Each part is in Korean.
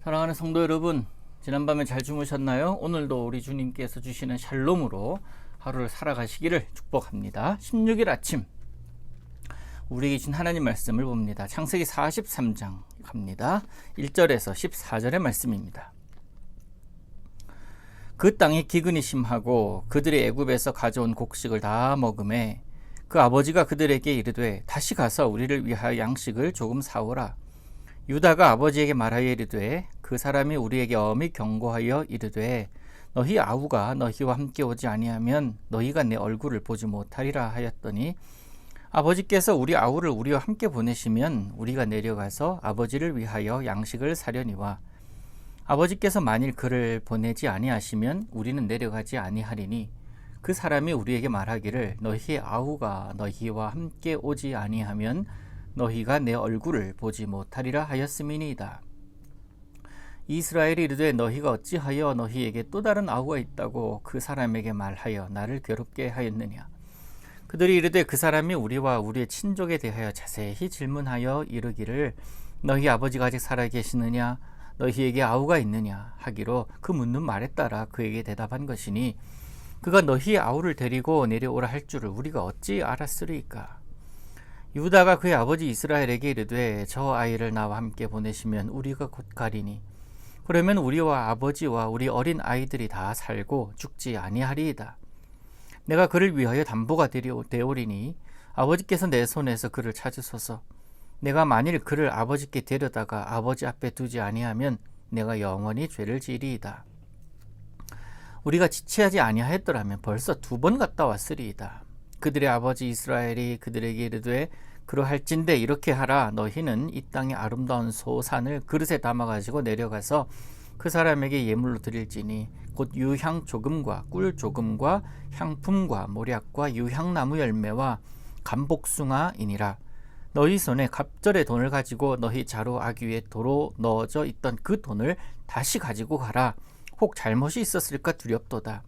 사랑하는 성도 여러분, 지난밤에 잘 주무셨나요? 오늘도 우리 주님께서 주시는 샬롬으로 하루를 살아가시기를 축복합니다. 16일 아침 우리에게 주신 하나님 말씀을 봅니다. 창세기 43장 갑니다. 1절에서 14절의 말씀입니다. 그 땅에 기근이 심하고 그들이 애굽에서 가져온 곡식을 다 먹음에 그 아버지가 그들에게 이르되 다시 가서 우리를 위하여 양식을 조금 사오라. 유다가 아버지에게 말하여 이르되 그 사람이 우리에게 엄히 경고하여 이르되 너희 아우가 너희와 함께 오지 아니하면 너희가 내 얼굴을 보지 못하리라 하였더니 아버지께서 우리 아우를 우리와 함께 보내시면 우리가 내려가서 아버지를 위하여 양식을 사려니와 아버지께서 만일 그를 보내지 아니하시면 우리는 내려가지 아니하리니 그 사람이 우리에게 말하기를 너희의 아우가 너희와 함께 오지 아니하면 너희가 내 얼굴을 보지 못하리라 하였음이니이다. 이스라엘이 이르되 너희가 어찌하여 너희에게 또 다른 아우가 있다고 그 사람에게 말하여 나를 괴롭게 하였느냐. 그들이 이르되 그 사람이 우리와 우리의 친족에 대하여 자세히 질문하여 이르기를 너희 아버지가 아직 살아계시느냐 너희에게 아우가 있느냐 하기로 그 묻는 말에 따라 그에게 대답한 것이니 그가 너희의 아우를 데리고 내려오라 할 줄을 우리가 어찌 알았으리까. 유다가 그의 아버지 이스라엘에게 이르되 저 아이를 나와 함께 보내시면 우리가 곧 가리니 그러면 우리와 아버지와 우리 어린 아이들이 다 살고 죽지 아니하리이다. 내가 그를 위하여 담보가 되오리니 아버지께서 내 손에서 그를 찾으소서. 내가 만일 그를 아버지께 데려다가 아버지 앞에 두지 아니하면 내가 영원히 죄를 지리이다. 우리가 지체하지 아니하였더라면 벌써 2번 갔다 왔으리이다. 그들의 아버지 이스라엘이 그들에게 이르되 그러할진대 이렇게 하라. 너희는 이 땅의 아름다운 소산을 그릇에 담아가지고 내려가서 그 사람에게 예물로 드릴지니 곧 유향 조금과 꿀 조금과 향품과 모략과 유향나무 열매와 감복숭아이니라. 너희 손에 갑절의 돈을 가지고 너희 자루 아귀에 도로 넣어져 있던 그 돈을 다시 가지고 가라. 혹 잘못이 있었을까 두렵도다.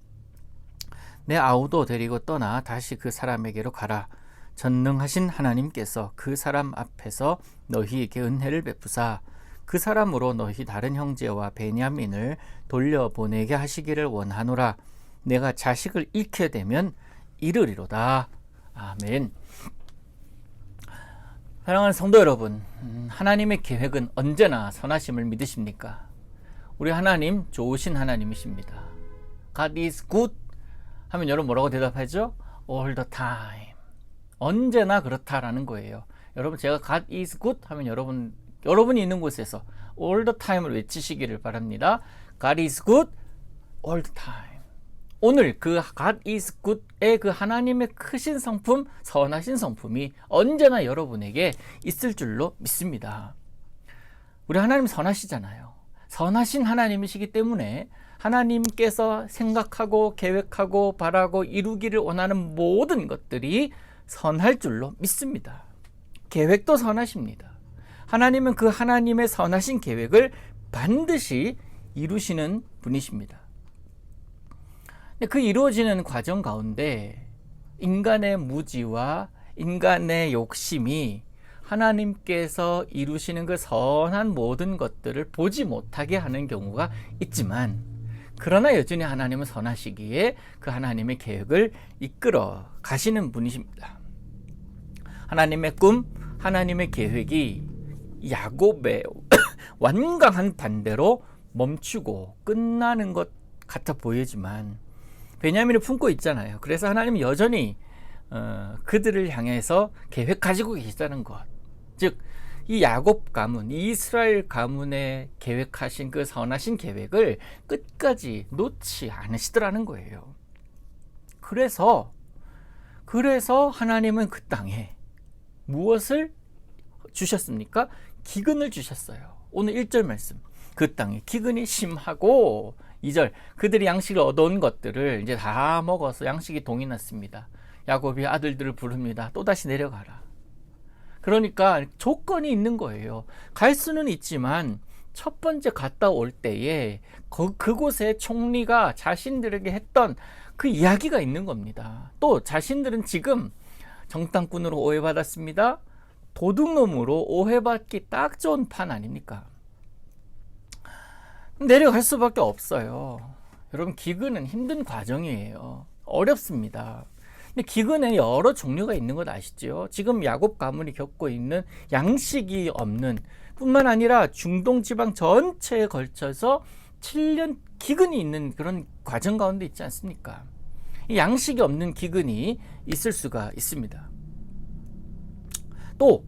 내 아우도 데리고 떠나 다시 그 사람에게로 가라. 전능하신 하나님께서 그 사람 앞에서 너희에게 은혜를 베푸사 그 사람으로 너희 다른 형제와 베냐민을 돌려보내게 하시기를 원하노라. 내가 자식을 잃게 되면 이르리로다. 아멘. 사랑하는 성도 여러분, 하나님의 계획은 언제나 선하심을 믿으십니까? 우리 하나님 좋으신 하나님이십니다. God is good 하면 여러분 뭐라고 대답하죠? All the time. 언제나 그렇다라는 거예요. 여러분 제가 God is good 하면 여러분이 있는 곳에서 all the time을 외치시기를 바랍니다. God is good all the time. 오늘 그 God is good의 그 하나님의 크신 성품, 선하신 성품이 언제나 여러분에게 있을 줄로 믿습니다. 우리 하나님 선하시잖아요. 선하신 하나님이시기 때문에 하나님께서 생각하고 계획하고 바라고 이루기를 원하는 모든 것들이 선할 줄로 믿습니다. 계획도 선하십니다. 하나님은 그 하나님의 선하신 계획을 반드시 이루시는 분이십니다. 그 이루어지는 과정 가운데 인간의 무지와 인간의 욕심이 하나님께서 이루시는 그 선한 모든 것들을 보지 못하게 하는 경우가 있지만 그러나 여전히 하나님은 선하시기에 그 하나님의 계획을 이끌어 가시는 분이십니다. 하나님의 꿈, 하나님의 계획이 야곱의 완강한 반대로 멈추고 끝나는 것 같아 보이지만 베냐민을 품고 있잖아요. 그래서 하나님은 여전히 그들을 향해서 계획 가지고 계시다는 것. 즉, 이 야곱 가문, 이 이스라엘 가문에 계획하신 그 선하신 계획을 끝까지 놓지 않으시더라는 거예요. 그래서 하나님은 그 땅에 무엇을 주셨습니까? 기근을 주셨어요. 오늘 1절 말씀. 그 땅에 기근이 심하고 2절 그들이 양식을 얻어온 것들을 이제 다 먹어서 양식이 동이 났습니다. 야곱이 아들들을 부릅니다. 또다시 내려가라. 그러니까 조건이 있는 거예요. 갈 수는 있지만 첫 번째 갔다 올 때에 그곳의 총리가 자신들에게 했던 그 이야기가 있는 겁니다. 또 자신들은 지금 정탐꾼으로 오해받았습니다. 도둑놈으로 오해받기 딱 좋은 판 아닙니까? 내려갈 수밖에 없어요. 여러분, 기근은 힘든 과정이에요. 어렵습니다. 근데 기근에 여러 종류가 있는 것 아시죠? 지금 야곱 가문이 겪고 있는 양식이 없는 뿐만 아니라 중동 지방 전체에 걸쳐서 7년 기근이 있는 그런 과정 가운데 있지 않습니까? 이 양식이 없는 기근이 있을 수가 있습니다. 또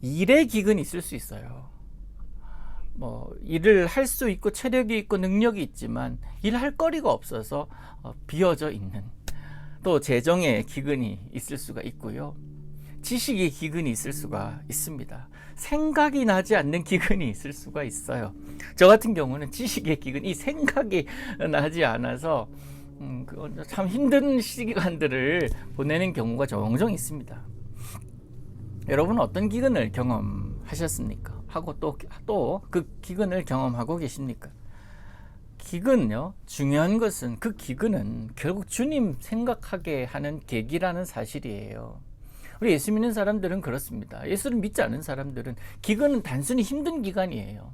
일의 기근이 있을 수 있어요. 일을 할 수 있고 체력이 있고 능력이 있지만 일할 거리가 없어서 비어져 있는, 또 재정의 기근이 있을 수가 있고요. 지식의 기근이 있을 수가 있습니다. 생각이 나지 않는 기근이 있을 수가 있어요. 저 같은 경우는 지식의 기근, 이 생각이 나지 않아서 참 힘든 시간들을 보내는 경우가 종종 있습니다. 여러분은 어떤 기근을 경험하셨습니까? 하고 또 그 기근을 경험하고 계십니까? 기근요, 중요한 것은 그 기근은 결국 주님 생각하게 하는 계기라는 사실이에요. 우리 예수 믿는 사람들은 그렇습니다. 예수를 믿지 않은 사람들은 기근은 단순히 힘든 기간이에요.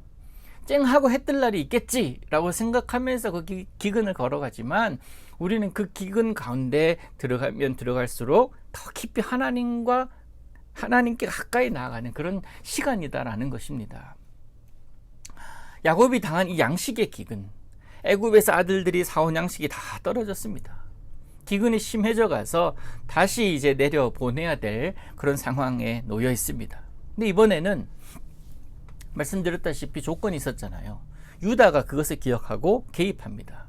쨍하고 해뜰 날이 있겠지라고 생각하면서 그 기근을 걸어가지만, 우리는 그 기근 가운데 들어가면 들어갈수록 더 깊이 하나님께 가까이 나아가는 그런 시간이다라는 것입니다. 야곱이 당한 이 양식의 기근, 애굽에서 아들들이 사온 양식이 다 떨어졌습니다. 기근이 심해져 가서 다시 이제 내려 보내야 될 그런 상황에 놓여 있습니다. 근데 이번에는 말씀드렸다시피 조건이 있었잖아요. 유다가 그것을 기억하고 개입합니다.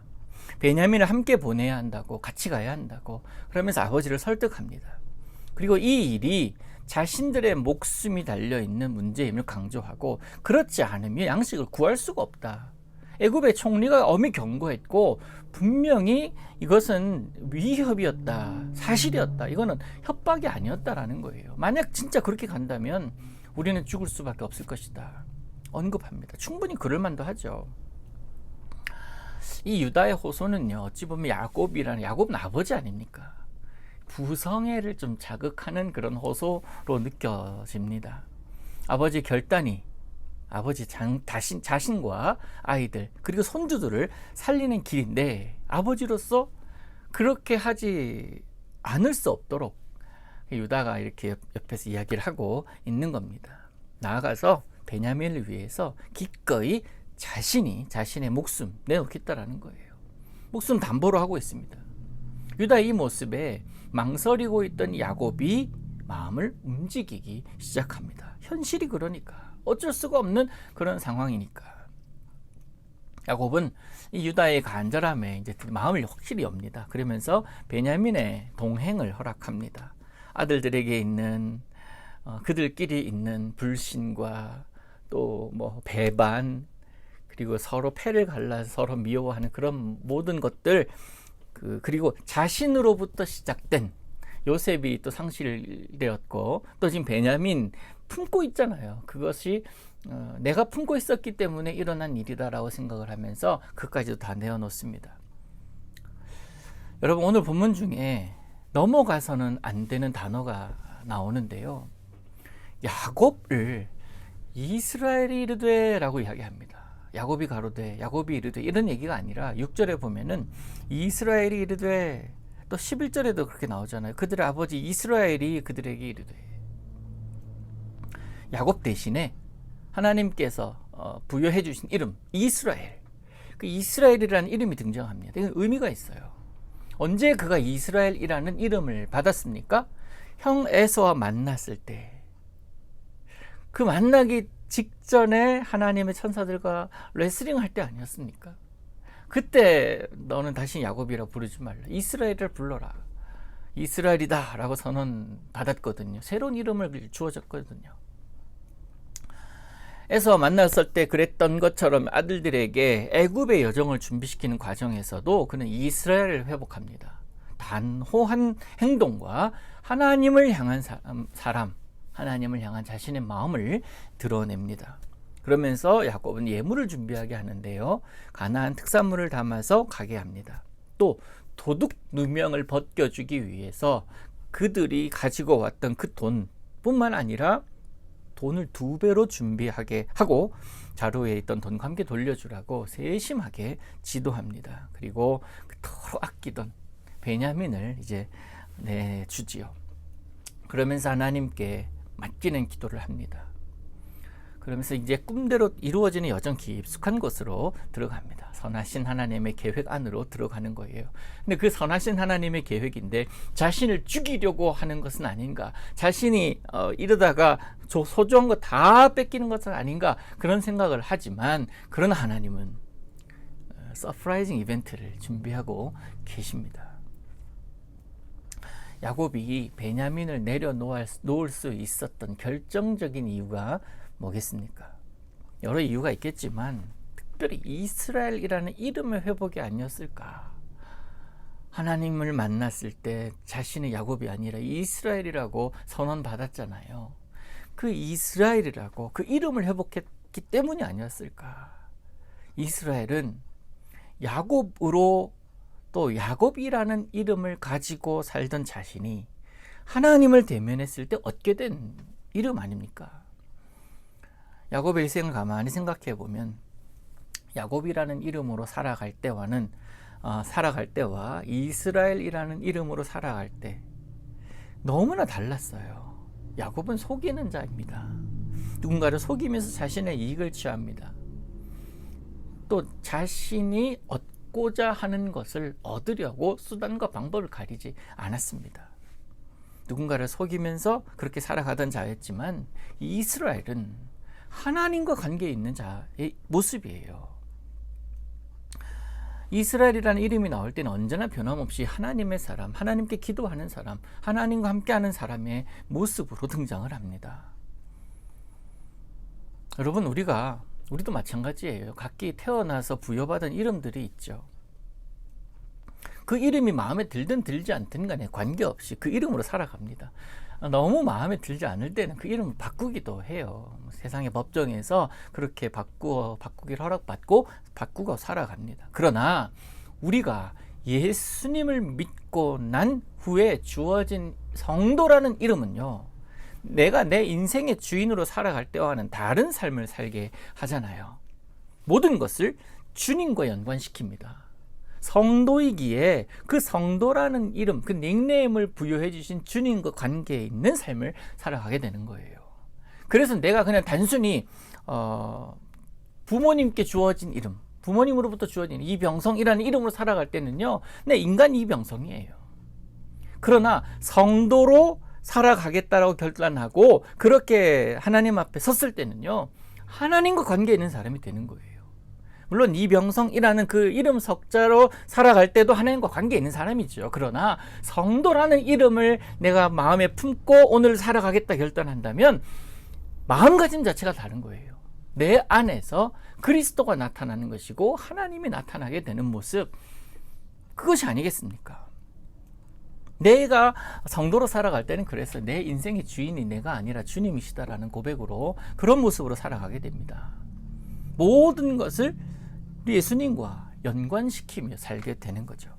베냐민을 함께 보내야 한다고, 같이 가야 한다고, 그러면서 아버지를 설득합니다. 그리고 이 일이 자신들의 목숨이 달려있는 문제임을 강조하고, 그렇지 않으면 양식을 구할 수가 없다. 애굽의 총리가 엄히 경고했고, 분명히 이것은 위협이었다, 사실이었다, 이거는 협박이 아니었다라는 거예요. 만약 진짜 그렇게 간다면 우리는 죽을 수밖에 없을 것이다 언급합니다. 충분히 그럴 만도 하죠. 이 유다의 호소는요, 어찌 보면 야곱은 아버지 아닙니까? 부성애를 좀 자극하는 그런 호소로 느껴집니다. 아버지 결단이 아버지 자신과 아이들 그리고 손주들을 살리는 길인데, 아버지로서 그렇게 하지 않을 수 없도록 유다가 이렇게 옆에서 이야기를 하고 있는 겁니다. 나아가서 베냐민을 위해서 기꺼이 자신의 목숨 내놓겠다라는 거예요. 목숨 담보로 하고 있습니다. 유다의 이 모습에 망설이고 있던 야곱이 마음을 움직이기 시작합니다. 현실이 그러니까, 어쩔 수가 없는 그런 상황이니까. 야곱은 이 유다의 간절함에 이제 마음을 확실히 엽니다. 그러면서 베냐민의 동행을 허락합니다. 아들들에게 있는 그들끼리 있는 불신과 또 배반, 그리고 서로 패를 갈라서 서로 미워하는 그런 모든 것들, 그리고 자신으로부터 시작된 요셉이 또 상실되었고, 또 지금 베냐민 품고 있잖아요. 그것이 내가 품고 있었기 때문에 일어난 일이다라고 생각을 하면서 그까지도 다 내어놓습니다. 여러분, 오늘 본문 중에 넘어가서는 안 되는 단어가 나오는데요. 야곱을 이스라엘이 이르되 라고 이야기합니다. 야곱이 가로되, 야곱이 이르되, 이런 얘기가 아니라 6절에 보면은 이스라엘이 이르되, 또 11절에도 그렇게 나오잖아요. 그들의 아버지 이스라엘이 그들에게 이르되. 야곱 대신에 하나님께서 부여해 주신 이름 이스라엘, 그 이스라엘이라는 이름이 등장합니다. 이건 의미가 있어요. 언제 그가 이스라엘이라는 이름을 받았습니까? 형 에서와 만났을 때, 그 만나기 직전에 하나님의 천사들과 레슬링 할 때 아니었습니까? 그때 너는 다시 야곱이라 부르지 말라, 이스라엘을 불러라, 이스라엘이다 라고 선언 받았거든요. 새로운 이름을 주어졌거든요. 에서 만났을 때 그랬던 것처럼 아들들에게 애굽의 여정을 준비시키는 과정에서도 그는 이스라엘을 회복합니다. 단호한 행동과 하나님을 향한 사람, 하나님을 향한 자신의 마음을 드러냅니다. 그러면서 야곱은 예물을 준비하게 하는데요, 가나안 특산물을 담아서 가게 합니다. 또 도둑 누명을 벗겨주기 위해서 그들이 가지고 왔던 그 돈뿐만 아니라 돈을 2배로 준비하게 하고 자루에 있던 돈과 함께 돌려주라고 세심하게 지도합니다. 그리고 그토록 아끼던 베냐민을 이제 내주지요. 그러면서 하나님께 맡기는 기도를 합니다. 그러면서 이제 꿈대로 이루어지는 여정 깊숙한 곳으로 들어갑니다. 선하신 하나님의 계획 안으로 들어가는 거예요. 근데 그 선하신 하나님의 계획인데 자신을 죽이려고 하는 것은 아닌가, 자신이 이러다가 소중한 거 다 뺏기는 것은 아닌가, 그런 생각을 하지만 그러나 하나님은 서프라이징 이벤트를 준비하고 계십니다. 야곱이 베냐민을 내려놓을 수 있었던 결정적인 이유가 뭐겠습니까? 여러 이유가 있겠지만 특별히 이스라엘이라는 이름의 회복이 아니었을까? 하나님을 만났을 때 자신의 야곱이 아니라 이스라엘이라고 선언받았잖아요. 그 이스라엘이라고 그 이름을 회복했기 때문이 아니었을까? 이스라엘은 야곱으로 또 야곱이라는 이름을 가지고 살던 자신이 하나님을 대면했을 때 얻게 된 이름 아닙니까? 야곱의 일생을 가만히 생각해 보면 야곱이라는 이름으로 살아갈 때와 이스라엘이라는 이름으로 살아갈 때 너무나 달랐어요. 야곱은 속이는 자입니다. 누군가를 속이면서 자신의 이익을 취합니다. 또 자신이 얻고자 하는 것을 얻으려고 수단과 방법을 가리지 않았습니다. 누군가를 속이면서 그렇게 살아가던 자였지만 이스라엘은 하나님과 관계 있는 자의 모습이에요. 이스라엘이라는 이름이 나올 때는 언제나 변함없이 하나님의 사람, 하나님께 기도하는 사람, 하나님과 함께하는 사람의 모습으로 등장을 합니다. 여러분, 우리도 마찬가지예요. 각기 태어나서 부여받은 이름들이 있죠. 그 이름이 마음에 들든 들지 않든 간에 관계없이 그 이름으로 살아갑니다. 너무 마음에 들지 않을 때는 그 이름을 바꾸기도 해요. 세상의 법정에서 그렇게 바꾸기를 허락받고 바꾸고 살아갑니다. 그러나 우리가 예수님을 믿고 난 후에 주어진 성도라는 이름은요, 내가 내 인생의 주인으로 살아갈 때와는 다른 삶을 살게 하잖아요. 모든 것을 주님과 연관시킵니다. 성도이기에 그 성도라는 이름, 그 닉네임을 부여해 주신 주님과 관계에 있는 삶을 살아가게 되는 거예요. 그래서 내가 그냥 단순히 부모님께 주어진 이름, 부모님으로부터 주어진 이병성이라는 이름으로 살아갈 때는요, 내 인간 이병성이에요. 그러나 성도로 살아가겠다라고 결단하고 그렇게 하나님 앞에 섰을 때는요, 하나님과 관계 있는 사람이 되는 거예요. 물론 이병성이라는 그 이름 석자로 살아갈 때도 하나님과 관계 있는 사람이죠. 그러나 성도라는 이름을 내가 마음에 품고 오늘 살아가겠다 결단한다면 마음가짐 자체가 다른 거예요. 내 안에서 그리스도가 나타나는 것이고 하나님이 나타나게 되는 모습, 그것이 아니겠습니까? 내가 성도로 살아갈 때는 그래서 내 인생의 주인이 내가 아니라 주님이시다라는 고백으로 그런 모습으로 살아가게 됩니다. 모든 것을 예수님과 연관시키며 살게 되는 거죠.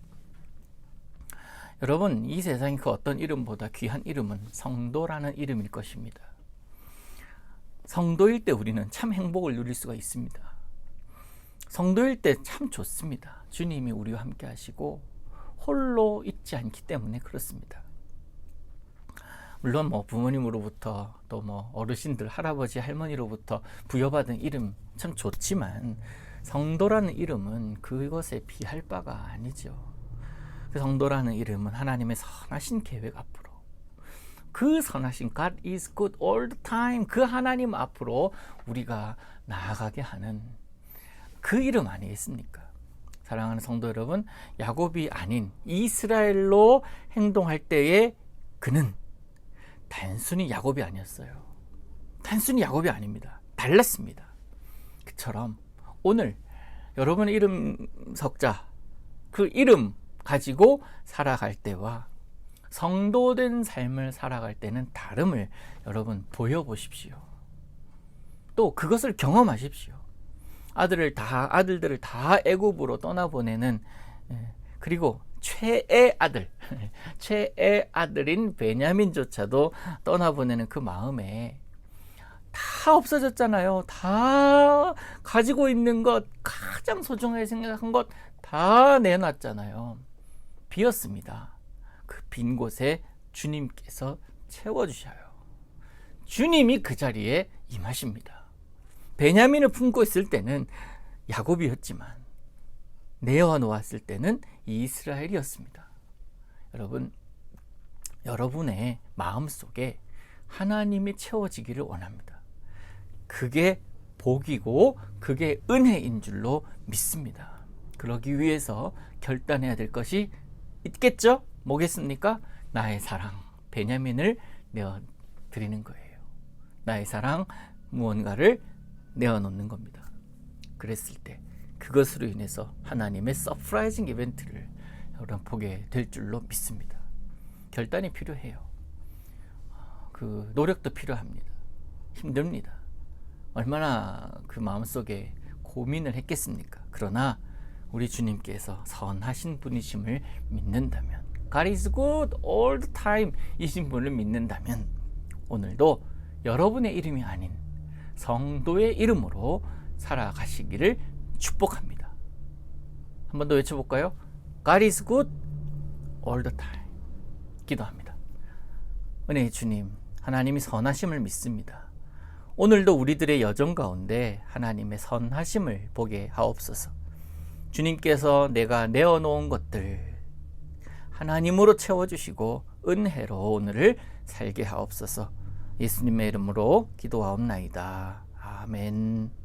여러분, 이 세상의 그 어떤 이름보다 귀한 이름은 성도라는 이름일 것입니다. 성도일 때 우리는 참 행복을 누릴 수가 있습니다. 성도일 때 참 좋습니다. 주님이 우리와 함께 하시고 홀로 있지 않기 때문에 그렇습니다. 물론 부모님으로부터 또 어르신들, 할아버지, 할머니로부터 부여받은 이름 참 좋지만 성도라는 이름은 그것에 비할 바가 아니죠. 그 성도라는 이름은 하나님의 선하신 계획 앞으로, 그 선하신 God is good all the time, 그 하나님 앞으로 우리가 나아가게 하는 그 이름 아니겠습니까? 사랑하는 성도 여러분, 야곱이 아닌 이스라엘로 행동할 때에 그는 단순히 야곱이 아니었어요. 단순히 야곱이 아닙니다. 달랐습니다. 그처럼 오늘 여러분의 이름 석자, 그 이름 가지고 살아갈 때와 성도된 삶을 살아갈 때는 다름을 여러분 보여보십시오. 또 그것을 경험하십시오. 아들들을 다 애굽으로 떠나보내는, 그리고 최애 아들인 베냐민조차도 떠나보내는 그 마음에 다 없어졌잖아요. 다 가지고 있는 것, 가장 소중하게 생각한 것 다 내놨잖아요. 비었습니다. 그 빈 곳에 주님께서 채워주셔요. 주님이 그 자리에 임하십니다. 베냐민을 품고 있을 때는 야곱이었지만 내어놓았을 때는 이스라엘이었습니다. 여러분, 여러분의 마음속에 하나님이 채워지기를 원합니다. 그게 복이고 그게 은혜인 줄로 믿습니다. 그러기 위해서 결단해야 될 것이 있겠죠? 뭐겠습니까? 나의 사랑, 베냐민을 내어드리는 거예요. 나의 사랑, 무언가를 내어놓는 겁니다. 그랬을 때 그것으로 인해서 하나님의 서프라이징 이벤트를 여러분 보게 될 줄로 믿습니다. 결단이 필요해요. 그 노력도 필요합니다. 힘듭니다. 얼마나 그 마음속에 고민을 했겠습니까? 그러나 우리 주님께서 선하신 분이심을 믿는다면, God is good all the time 이신 분을 믿는다면 오늘도 여러분의 이름이 아닌 성도의 이름으로 살아가시기를 축복합니다. 한 번 더 외쳐볼까요? God is good all the time. 기도합니다. 은혜의 주님, 하나님이 선하심을 믿습니다. 오늘도 우리들의 여정 가운데 하나님의 선하심을 보게 하옵소서. 주님께서 내가 내어놓은 것들 하나님으로 채워주시고 은혜로 오늘을 살게 하옵소서. 예수님의 이름으로 기도하옵나이다. 아멘.